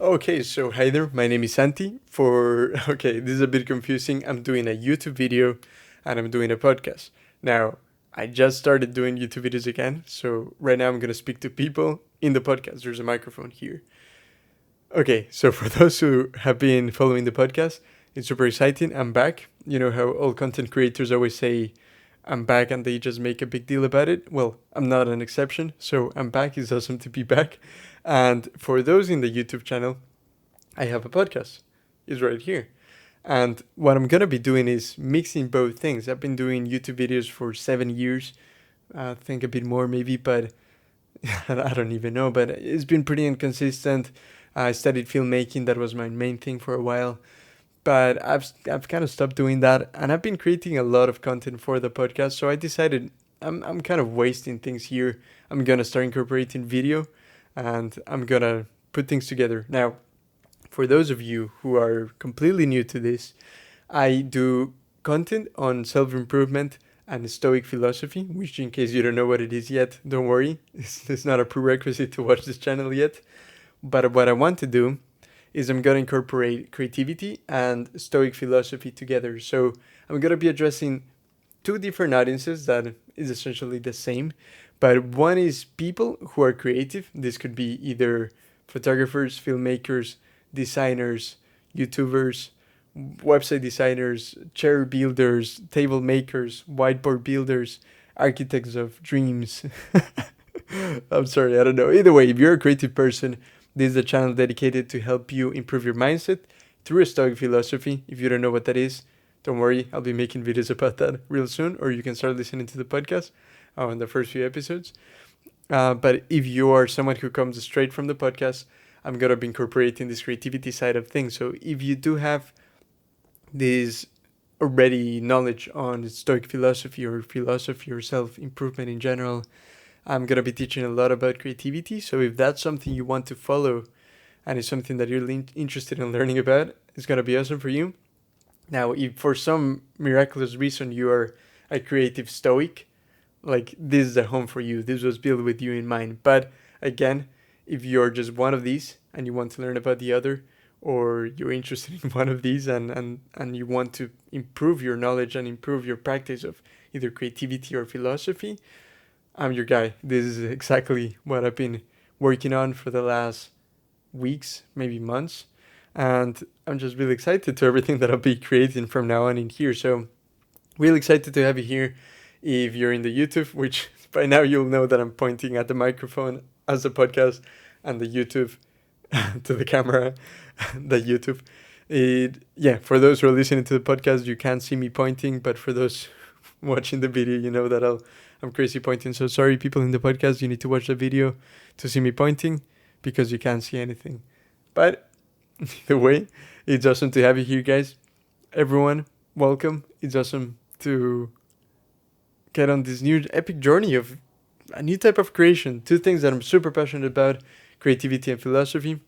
Okay, so hi there, my name is Santi. Okay, this is a bit confusing. I'm doing a YouTube video and I'm doing a podcast. Now, I just started doing YouTube videos again, so right now I'm gonna speak to people in the podcast. There's a microphone here. Okay, so for those who have been following the podcast, it's super exciting. I'm back. You know how all content creators always say, I'm back, and they just make a big deal about it? Well, I'm not an exception, so I'm back. It's awesome to be back. And for those in the YouTube channel, I have a podcast. It's right here. And what I'm gonna be doing is mixing both things. I've been doing YouTube videos for 7 years. I think a bit more maybe, but I don't even know. But it's been pretty inconsistent. I studied filmmaking. That was my main thing for a while. But I've kind of stopped doing that, and I've been creating a lot of content for the podcast. So I decided I'm kind of wasting things here. I'm gonna start incorporating video, and I'm gonna put things together. Now, for those of you who are completely new to this, I do content on self improvement and Stoic philosophy, which, in case you don't know what it is yet, don't worry, it's not a prerequisite to watch this channel yet. But what I want to do is I'm going to incorporate creativity and Stoic philosophy together. So I'm going to be addressing two different audiences that is essentially the same, but one is people who are creative. This could be either photographers, filmmakers, designers, YouTubers, website designers, chair builders, table makers, whiteboard builders, architects of dreams. I'm sorry, I don't know. Either way, if you're a creative person, this is a channel dedicated to help you improve your mindset through a Stoic philosophy. If you don't know what that is, don't worry, I'll be making videos about that real soon, or you can start listening to the podcast in the first few episodes. But if you are someone who comes straight from the podcast, I'm going to be incorporating this creativity side of things. So if you do have this already knowledge on Stoic philosophy or self improvement in general, I'm going to be teaching a lot about creativity. So if that's something you want to follow and it's something that you're interested in learning about, it's going to be awesome for you. Now, if for some miraculous reason you are a creative Stoic, like this is a home for you. This was built with you in mind. But again, if you're just one of these and you want to learn about the other, or you're interested in one of these and you want to improve your knowledge and improve your practice of either creativity or philosophy, I'm your guy. This is exactly what I've been working on for the last weeks, maybe months. And I'm just really excited to everything that I'll be creating from now on in here. So, really excited to have you here. If you're in the YouTube, which by now you'll know that I'm pointing at the microphone as the podcast and the YouTube to the camera, the YouTube. Yeah, for those who are listening to the podcast, you can't see me pointing, but for those watching the video, you know that I'm crazy pointing. So sorry, people in the podcast, you need to watch the video to see me pointing because you can't see anything. But either way, it's awesome to have you here, guys. Everyone, welcome. It's awesome to get on this new epic journey of a new type of creation. Two things that I'm super passionate about: creativity and philosophy.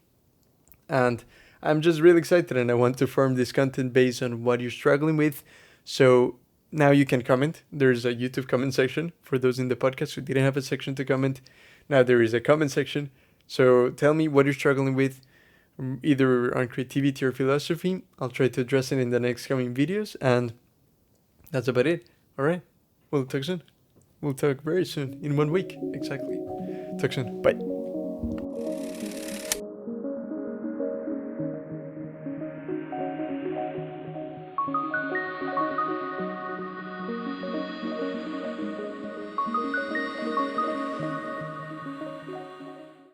And I'm just really excited and I want to form this content based on what you're struggling with. So now you can comment. There's a YouTube comment section for those in the podcast who didn't have a section to comment. Now there is a comment section. So tell me what you're struggling with, either on creativity or philosophy. I'll try to address it in the next coming videos. And that's about it. All right. We'll talk soon. We'll talk very soon, in 1 week, exactly. Talk soon. Bye.